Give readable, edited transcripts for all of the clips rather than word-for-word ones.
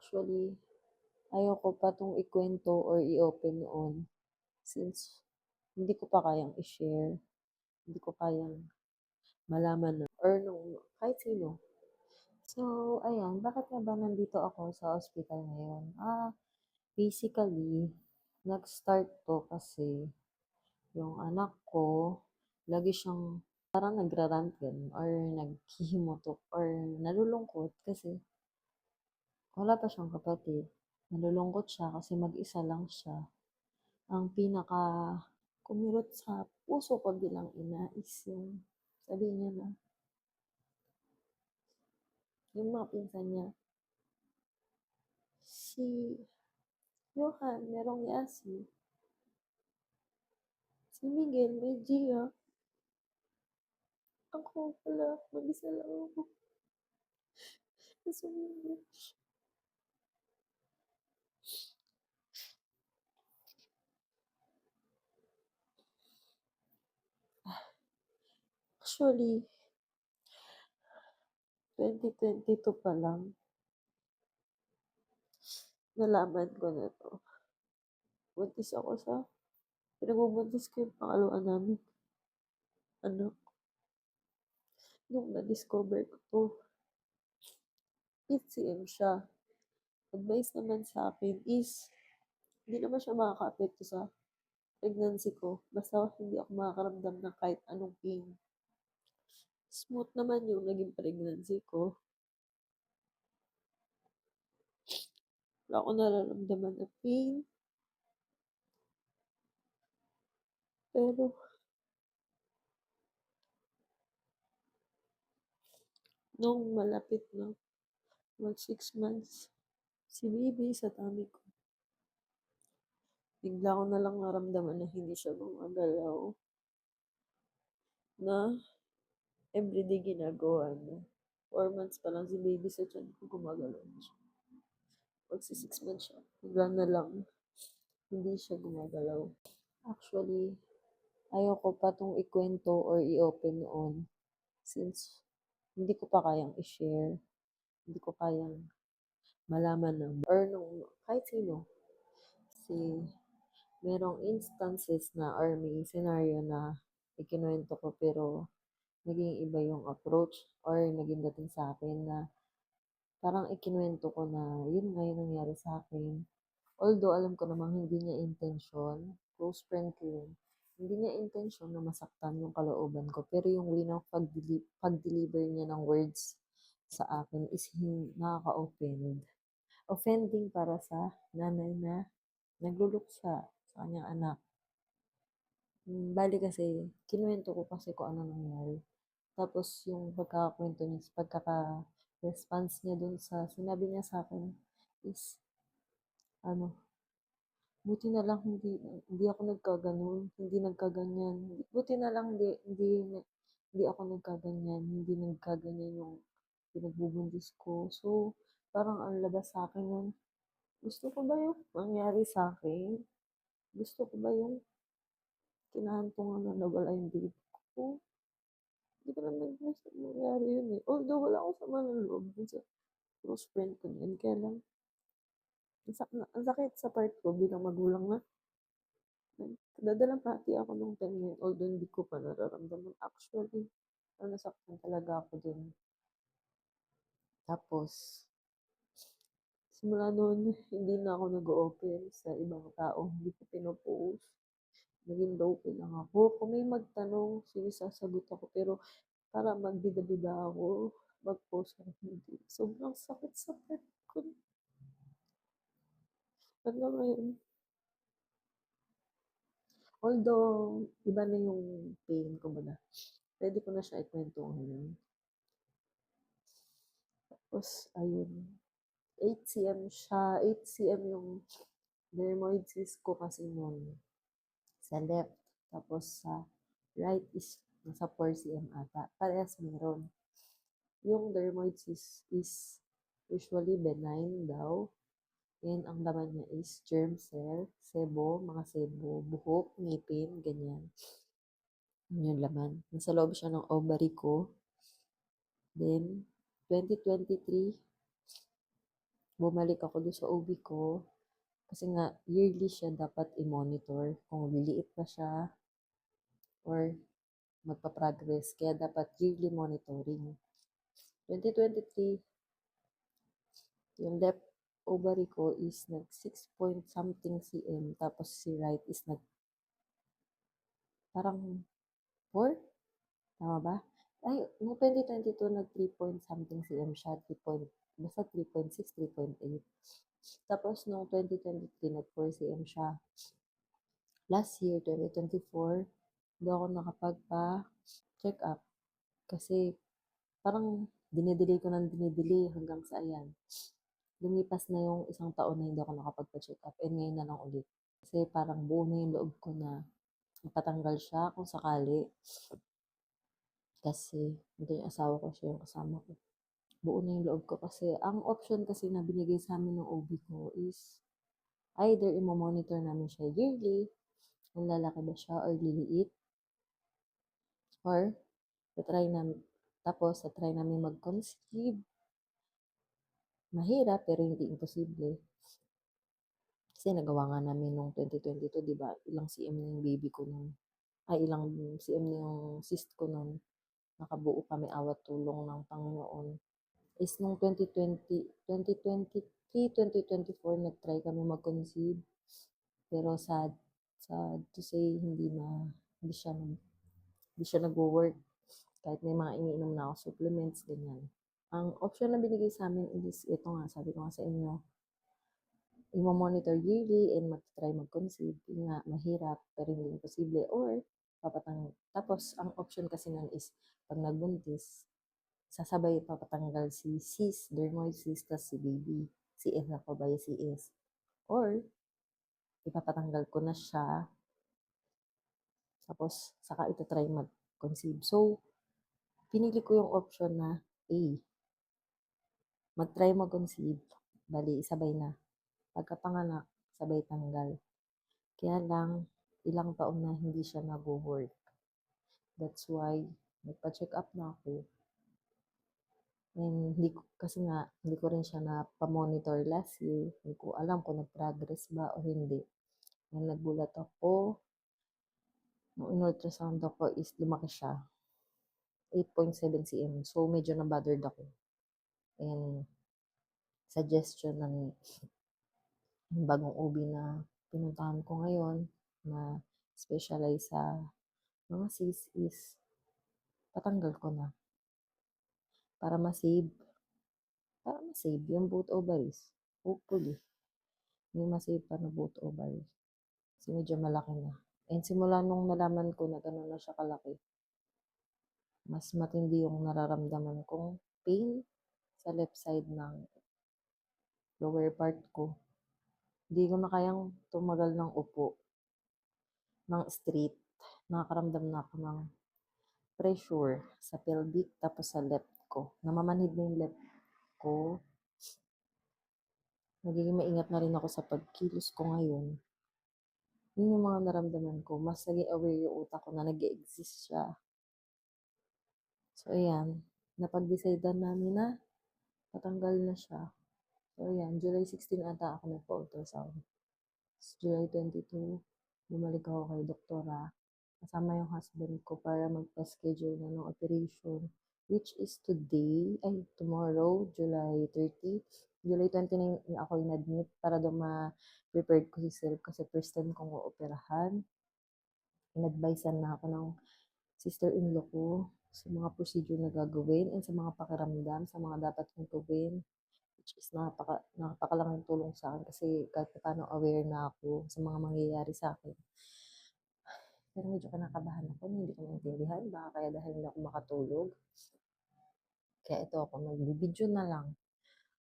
Actually, ayoko pa 'tong ikwento or i-open noon since hindi ko pa kayang i-share, hindi ko kayang malaman ng or nung kahit sino. So, ayan, bakit nga ba nandito ako sa ospital ngayon? Basically, nag-start 'to kasi yung anak ko, lagi siyang parang nagra-rant gano'n or naghihimutok or nalulungkot kasi wala pa siyang kapatid. Nalulungkot siya kasi mag-isa lang siya. Ang pinaka kumirot sa puso ko bilang ina is yung sabi niya na yung mga pinsan niya, si Johan merong Yasi, si Miguel may Gia, ako wala, mag-isa lang ako. Kasi actually, 2022 pa lang, nalaman ko na to. Buntis ako sa, pinagbubuntis ko yung pangalawa namin anak. Nung na-discover ko to, PCM siya. Advice naman sa akin is, hindi naman siya makaka-apekto sa pregnancy ko. Basta hindi ako makakaramdam ng kahit anong pain. Smooth naman yung naging pregnancy ko. Wala akong nararamdaman na pain. Pero, nung malapit na mag 6 months, si baby sa tummy ko, bigla ko na lang naramdaman na hindi siya gumagalaw. Na everyday ginagawa na. 4 months pa lang si baby sa tiyan ko, gumagalaw na siya. Magsi 6 months siya, bigla na lang, hindi siya gumagalaw. Actually, ayoko pa 'tong ikwento or i-open noon since hindi ko pa kayang i-share, hindi ko kayang malaman ng or nung kahit sino. Kasi merong instances na or may scenario na ikinuwento ko pero naging iba yung approach or naging dating sa akin na parang ikinuwento ko na yun nga yung nangyari sa akin. Although alam ko namang hindi niya intention, close friend ko yun, hindi niya intention na masaktan yung kalooban ko. Pero yung way ng pag-deliver niya ng words sa akin is nakaka-offend. Offending para sa nanay na nagluluksa sa kanyang anak. Bali kasi, kinuwento ko kasi kung ano nangyari. Tapos yung pagkakakwento niya, pagkaka-response niya dun sa sinabi niya sa akin is, ano, buti na lang hindi ako nagkaganon, hindi nagkaganyan. Buti na lang hindi ako nagkaganyan, hindi nagkaganyan yung pinagbubuntis ko. So, parang ang labas sa akin nun, gusto ko ba yung mangyari sa akin? Gusto ko ba yung kinahantungan na nawala yung baby ko? Hindi ko naman gusto mangyari yun eh. Although wala akong sama ng loob dun sa close friend ko yun. Kaya lang, ang sakit sa part ko bilang magulang na dadalampati ako nung time na yun, although hindi ko pa nararamdaman. Actually, nasaktan talaga ako dun. Tapos, simula noon, hindi na ako nag-open sa ibang tao. Hindi ko pinopost. Naging low-key lang ako. Kung may magtanong, sige sasagot ako. Pero para magbida-bida ako, mag-post ako. Hindi. Sobrang sakit sa part ko. Hanggang ngayon. Although, iba na yung pain ko ba na. Pwede ko na siya ikwento ngayon. Tapos, ayun. 8 cm siya. 8 cm yung dermoid cyst ko kasi nun sa left. Tapos sa right is nasa 4 cm ata. Parehas meron. Yung dermoid cyst is usually benign daw. And ang laman niya is germ cell, sebo, mga sebo, buhok, ngipin, ganyan. Yun yung laman. Nasa loob siya ng ovary ko. Then, 2023, bumalik ako doon sa OB ko kasi nga yearly siya dapat i-monitor kung liliit pa siya or magpa-progress. Kaya dapat yearly monitoring. 2023, yung left ovary ko is nag 6 point something cm, tapos si right is nag parang 4, tama ba? Ay, no 2022 nag 3 point something cm siya, 3 point, basta 3.6, 3.8. Tapos nung 2023 nag 4 cm siya. Last year, 2024, hindi ako nakapagpa-check up kasi parang dinidelay ko ng dinidelay hanggang sa ayan. Lumipas na yung isang taon na hindi ako nakapagpa-check up and ngayon na lang ulit. Kasi parang buo na yung loob ko na ipatanggal siya kung sakali. Kasi hindi yung asawa ko, siya yung kasama ko. Buo na yung loob ko kasi ang option kasi na binigay sa amin ng OB ko is either imo-monitor namin siya yearly, kung lalaki ba siya or liliit, or try namin, tapos try namin mag-conceive. Mahirap pero hindi imposible. Kasi nagawa nga namin nung 2022, di ba? Ilang cm na yung baby ko nun. Ay, ilang cm na yung cyst ko nun. Nakabuo kami awat tulong ng Panginoon. Is nung 2020, 2023, 2024, nag-try kami mag-conceive. Pero sad to say, hindi siya nag-work. Kahit may mga iniinom na ako supplements, ganyan. Ang option na binigay sa amin is, ito nga, sabi ko nga sa inyo, i-monitor yearly and mag-try mag-conceive. Yun nga, mahirap, pero hindi imposible. Or, tapos, ang option kasi nun is, pag nagbuntis, sasabay papatanggal si cis, dermoid cyst, tas si baby. CS ako ba yung CS? Or, ipapatanggal ko na siya, tapos, saka ito try mag-conceive. So, pinili ko yung option na A, mag-try mag-conceive, bali, sabay na. Pagkapanganak, sabay tanggal. Kaya lang, ilang taon na hindi siya nag-work. That's why, nagpa-check up na ako. And kasi nga, hindi ko rin siya na pa-monitor last year. Hindi ko alam kung nag-progress ba o hindi. Nang nagbulat ako, nung in-ultrasound ako is lumaki siya. 8.7 cm. So, medyo na-bothered ako. And, suggestion ng bagong OB na pinuntahan ko ngayon na specialize sa mga cis is patanggal ko na para ma-save yung both ovaries. Hopefully, may ma-save pa na both ovaries. Kasi medyo malaki na. And simula nung nalaman ko na gano'n na siya kalaki, mas matindi yung nararamdaman kong pain sa left side ng lower part ko. Hindi ko na kayang tumagal ng upo, ng straight. Nakakaramdam na ako ng pressure sa pelvic tapos sa left ko. Namamanhid na yung left ko. Nagiging maingat na rin ako sa pagkilos ko ngayon. Yun yung mga naramdaman ko. Mas naging aware yung utak ko na nag-exist siya. So, ayan. Napag-decide namin na patanggal na siya. So, ayan. July 16 ata ako nagpa-ultrasound. July 22, bumalik ako kay doktora. Kasama yung husband ko para magpa-schedule na ng operation, which is tomorrow, July 30. July 29 ako in-admit para daw ma-prepared ko si Sir kasi first time kong operahan. In-advisean na ako ng sister-in-law ko sa mga procedure na gagawin and sa mga pakiramdam, sa mga dapat kong gawin, which is napakalaking tulong sa akin kasi kahit paano aware na ako sa mga mangyayari sa akin. Pero medyo kinakabahan ako na hindi ko maintindihan. Baka kaya dahil hindi ako makatulog. Kaya ito ako, nagbibideo na lang.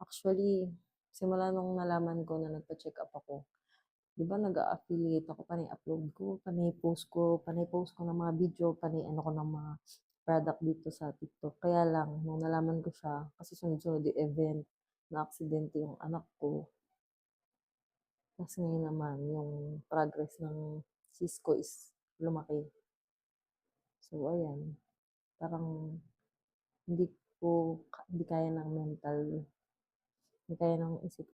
Actually, simula nung nalaman ko na nagpa-check up ako, di ba nag-affiliate ako, panay upload ko, panay post ko ng mga video, panay ano ko ng mga product dito sa TikTok. Kaya lang, nung nalaman ko siya, kasi sunod-sunod yung event, na aksidente yung anak ko. Tapos ngayon naman, yung progress ng sis ko is lumaki. So, ayan. Parang hindi kaya ng mental Hindi kaya ng isip